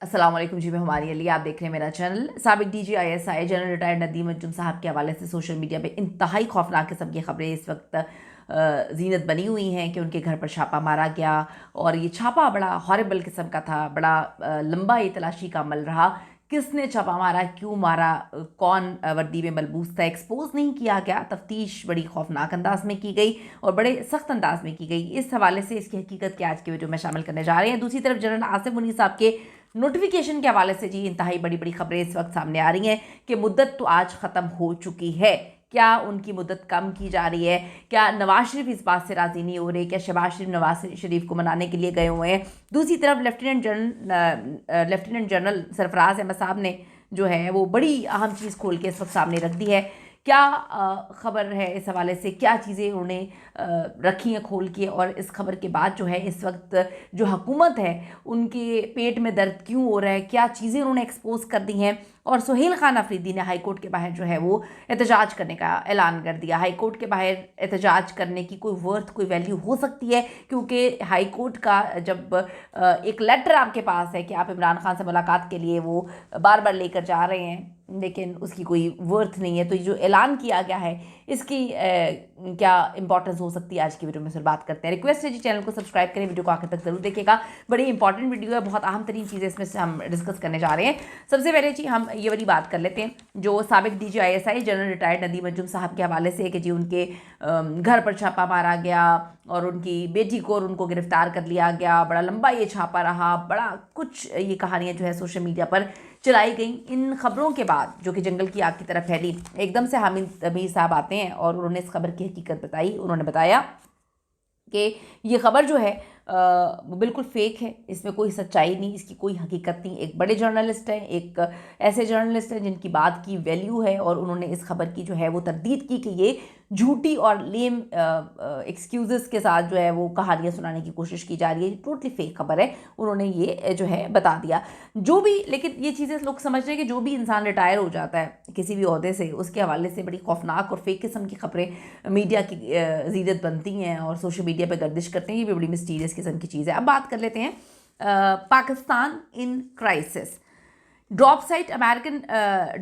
अस्सलाम वालेकुम जी, मैं हमारी अली, आप देख रहे हैं मेरा चैनल। साबिक DGISI general retired Nadeem Anjum साहब के हवाले से सोशल मीडिया पे इंतहाई खौफनाक किस्म की खबरें इस वक्त जीनत बनी हुई हैं कि उनके घर पर छापा मारा गया और ये छापा बड़ा हॉरिबल किस्म का था, बड़ा लंबा ये तलाशी का अमल रहा। किसने छापा मारा, क्यों मारा, कौन वर्दी में मलबूस था, एक्सपोज नहीं किया गया। तफ्तीश बड़ी खौफनाक अंदाज में की गई और बड़े सख्त अंदाज में की गई। इस हवाले से इसकी हकीकत के आज की वीडियो में शामिल करने जा रहे हैं। दूसरी तरफ जनरल आसिफ मुनीर साहब के नोटिफिकेशन के हवाले से जी इंतहाई बड़ी बड़ी खबरें इस वक्त सामने आ रही हैं कि मुद्दत तो आज ख़त्म हो चुकी है। क्या उनकी मुद्दत कम की जा रही है? क्या नवाज शरीफ इस बात से राज़ी नहीं हो रहे? क्या शहबाज शरीफ नवाज शरीफ को मनाने के लिए गए हुए हैं? दूसरी तरफ लेफ्टिनेंट जनरल सरफराज अहमद साहब ने जो है वो बड़ी अहम चीज़ खोल के इस वक्त सामने रख दी है। क्या ख़बर है इस हवाले से, क्या चीज़ें उन्होंने रखी हैं खोल के, और इस खबर के बाद जो है इस वक्त जो हुकूमत है उनके पेट में दर्द क्यों हो रहा है, क्या चीज़ें उन्होंने एक्सपोज कर दी हैं। और सुहेल खान अफरीदी ने हाई कोर्ट के बाहर जो है वो एहतजाज करने का ऐलान कर दिया। हाई कोर्ट के बाहर एहतजाज करने की कोई वर्थ, कोई वैल्यू हो सकती है? क्योंकि हाई कोर्ट का जब एक लेटर आपके पास है कि आप इमरान खान से मुलाकात के लिए वो बार बार लेकर जा रहे हैं, लेकिन उसकी कोई वर्थ नहीं है, तो ये जो ऐलान किया गया है इसकी क्या इंपॉर्टेंस हो सकती है, आज की वीडियो में सर बात करते हैं। रिक्वेस्ट है जी, चैनल को सब्सक्राइब करें, वीडियो को आखिर तक जरूर देखिएगा। बड़ी इंपॉर्टेंट वीडियो है, बहुत अहम तरीन चीज़ें इसमें से हम डिस्कस करने जा रहे हैं। सबसे पहले जी हम ये वाली बात कर लेते हैं जो साबिक DGISI general retired Nadeem Anjum साहब के हवाले से कि जी उनके घर पर छापा मारा गया और उनकी बेटी को और उनको गिरफ्तार कर लिया गया। बड़ा लंबा ये छापा रहा, बड़ा कुछ ये कहानियाँ जो है सोशल मीडिया पर चलाई गई। इन खबरों के बाद जो कि जंगल की आग की तरफ फैली, एकदम से हामिद अमीर साहब आते हैं और उन्होंने इस खबर की हकीकत बताई। उन्होंने बताया कि ये खबर जो है वो बिल्कुल फेक है, इसमें कोई सच्चाई नहीं, इसकी कोई हकीकत नहीं। एक बड़े जर्नलिस्ट हैं, एक ऐसे जर्नलिस्ट हैं जिनकी बात की वैल्यू है, और उन्होंने इस खबर की जो है वो तरदीद की कि ये झूठी और लेम एक्सक्यूज़ेस के साथ जो है वो कहानियाँ सुनाने की कोशिश की जा रही है। टोटली फेक खबर है, उन्होंने ये जो है बता दिया। जो भी, लेकिन ये चीज़ें लोग समझ रहे हैं कि जो भी इंसान रिटायर हो जाता है किसी भी ओहदे से, उसके हवाले से बड़ी खौफनाक और फेक किस्म की खबरें मीडिया की जीरत बनती हैं और सोशल मीडिया पर गर्दिश करते हैं। ये भी बड़ी मिस्टीरियस किस्म की चीज़ है। अब बात कर लेते हैं Pakistan in crisis. Drop site American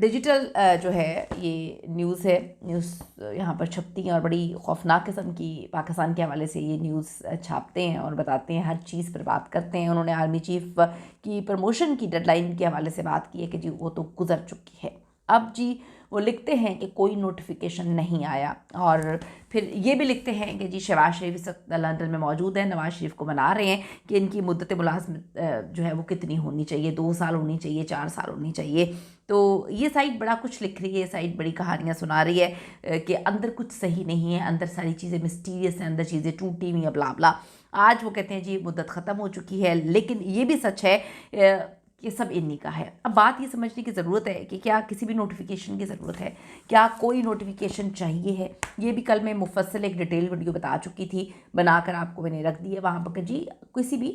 digital जो है ये न्यूज़ है, न्यूज़ यहाँ पर छपती हैं और बड़ी खौफनाक किस्म की पाकिस्तान के हवाले से ये न्यूज़ छापते हैं और बताते हैं, हर चीज़ पर बात करते हैं। उन्होंने आर्मी चीफ की प्रमोशन की डेडलाइन के हवाले से बात की है कि जी वो तो गुजर चुकी है। अब जी वो लिखते हैं कि कोई नोटिफिकेशन नहीं आया, और फिर ये भी लिखते हैं कि जी शहबाज शरीफ इस वक्त लंदन में मौजूद है, नवाज शरीफ को मना रहे हैं कि इनकी मुद्दत मुलाजमत जो है वो कितनी होनी चाहिए, 2 साल होनी चाहिए, 4 साल होनी चाहिए। तो ये साइट बड़ा कुछ लिख रही है, ये साइट बड़ी कहानियाँ सुना रही है कि अंदर कुछ सही नहीं है, अंदर सारी चीज़ें मिस्टीरियस हैं, अंदर चीज़ें टूटी हुई हैं, ब्ला ब्ला। आज वो कहते हैं जी मुद्दत ख़त्म हो चुकी है, लेकिन ये भी सच है ये सब इन्हीं का है। अब बात ये समझने की ज़रूरत है कि क्या किसी भी नोटिफिकेशन की ज़रूरत है, क्या कोई नोटिफिकेशन चाहिए है। ये भी कल मैं मुफस्सल एक डिटेल वीडियो बता चुकी थी, बनाकर आपको मैंने रख दी है वहाँ पर कि जी किसी भी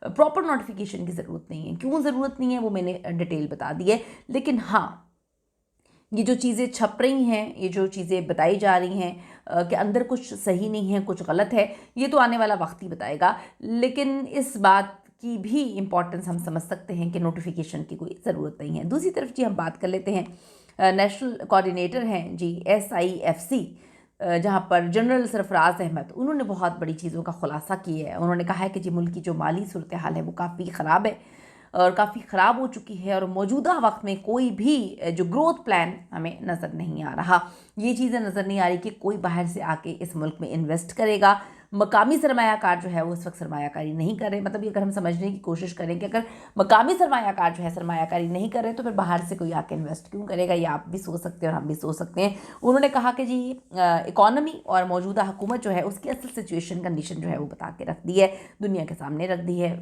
प्रॉपर नोटिफिकेशन की ज़रूरत नहीं है। क्यों ज़रूरत नहीं है वो मैंने डिटेल बता दी है। लेकिन हाँ, ये जो चीज़ें छप रही हैं, ये जो चीज़ें बताई जा रही हैं कि अंदर कुछ सही नहीं है, कुछ गलत है, ये तो आने वाला वक्त ही बताएगा। लेकिन इस बात की भी इम्पॉर्टेंस हम समझ सकते हैं कि नोटिफिकेशन की कोई ज़रूरत नहीं है। दूसरी तरफ जी हम बात कर लेते हैं नेशनल कोऑर्डिनेटर हैं जी SIFC, जहाँ पर जनरल सरफराज अहमद, उन्होंने बहुत बड़ी चीज़ों का खुलासा किया है। उन्होंने कहा है कि जी मुल्क की जो माली सूरत हाल है वो काफ़ी ख़राब है और काफ़ी ख़राब हो चुकी है, और मौजूदा वक्त में कोई भी जो ग्रोथ प्लान हमें नज़र नहीं आ रहा। ये चीज़ें नज़र नहीं आ रही कि कोई बाहर से आके इस मुल्क में इन्वेस्ट करेगा। मकामी सरमायाकार जो है वो इस वक्त सरमायाकारी नहीं कर रहे। मतलब ये अगर हम समझने की कोशिश करें कि अगर मकामी सरमायाकार जो है सरमायाकारी नहीं कर रहे तो फिर बाहर से कोई आके इन्वेस्ट क्यों करेगा, ये आप भी सोच सकते हैं और हम भी सोच सकते हैं। उन्होंने कहा कि जी इकॉनमी और मौजूदा हुकूमत जो है उसकी असल सिचुएशन कंडीशन जो है वो बता के रख दी है, दुनिया के सामने रख दी है,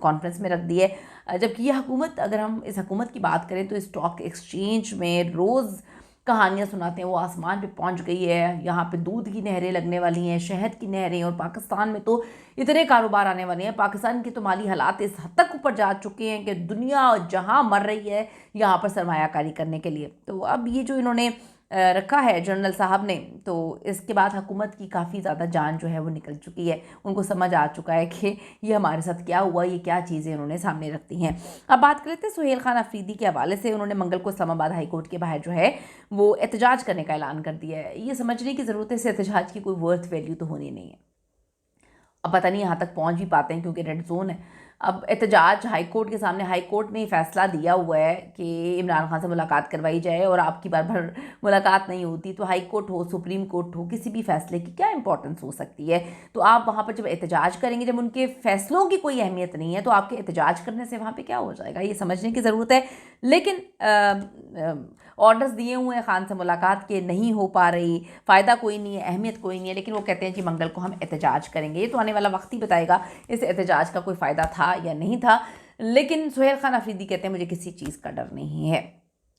कॉन्फ्रेंस में रख दी है। जबकि ये हुकूमत, अगर हम इस हुकूमत की बात करें तो स्टॉक एक्सचेंज में रोज़ कहानियाँ सुनाते हैं वो आसमान पे पहुंच गई है, यहाँ पे दूध की नहरें लगने वाली हैं, शहद की नहरें, और पाकिस्तान में तो इतने कारोबार आने वाले हैं। पाकिस्तान के तो माली हालात इस हद तक ऊपर जा चुके हैं कि दुनिया जहाँ मर रही है यहाँ पर सरमायाकारी करने के लिए। तो अब ये जो इन्होंने रखा है जनरल साहब ने, तो इसके बाद हुकूमत की काफ़ी ज़्यादा जान जो है वो निकल चुकी है। उनको समझ आ चुका है कि ये हमारे साथ क्या हुआ, ये क्या चीज़ें उन्होंने सामने रख दी हैं। अब बात कर लेते हैं सुहेल खान अफरीदी के हवाले से। उन्होंने मंगल को इस्लामाबाद हाई कोर्ट के बाहर जो है वो एहतजाज करने का ऐलान कर दिया है। ये समझने की ज़रूरत है इस एहतजाज की कोई वर्थ वैल्यू तो होनी नहीं है। अब पता नहीं यहाँ तक पहुँच भी पाते हैं क्योंकि रेड जोन है। अब एहतजाज हाई कोर्ट के सामने, हाई कोर्ट ने फैसला दिया हुआ है कि इमरान खान से मुलाकात करवाई जाए और आपकी बार बार मुलाकात नहीं होती, तो हाई कोर्ट हो, सुप्रीम कोर्ट हो, किसी भी फैसले की क्या इंपॉर्टेंस हो सकती है। तो आप वहाँ पर जब एहतजाज करेंगे, जब उनके फैसलों की कोई अहमियत नहीं है, तो आपके एहतजाज करने से वहाँ पर क्या हो जाएगा, ये समझने की ज़रूरत है। लेकिन ऑर्डर्स दिए हुए हैं खान से मुलाकात के, नहीं हो पा रही, फ़ायदा कोई नहीं है, अहमियत कोई नहीं है, लेकिन वो कहते हैं कि मंगल को हम एहतजाज करेंगे। ये तो आने वाला वक्त ही बताएगा इस एहतजाज का कोई फ़ायदा था या नहीं था। लेकिन सुहेल खान अफरीदी कहते हैं मुझे किसी चीज़ का डर नहीं है।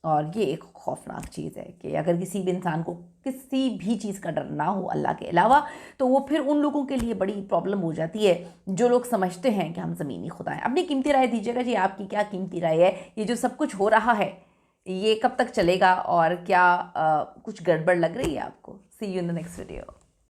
और ये एक खौफनाक चीज़ है कि अगर किसी भी इंसान को किसी भी चीज़ का डर ना हो अल्लाह के अलावा, तो वो फिर उन लोगों के लिए बड़ी प्रॉब्लम हो जाती है जो लोग समझते हैं कि हम ज़मीनी खुदा हैं। अपनी कीमती राय दीजिएगा जी, आपकी क्या कीमती राय है। ये जो सब कुछ हो रहा है ये कब तक चलेगा और क्या कुछ गड़बड़ लग रही है आपको? See you in the next video.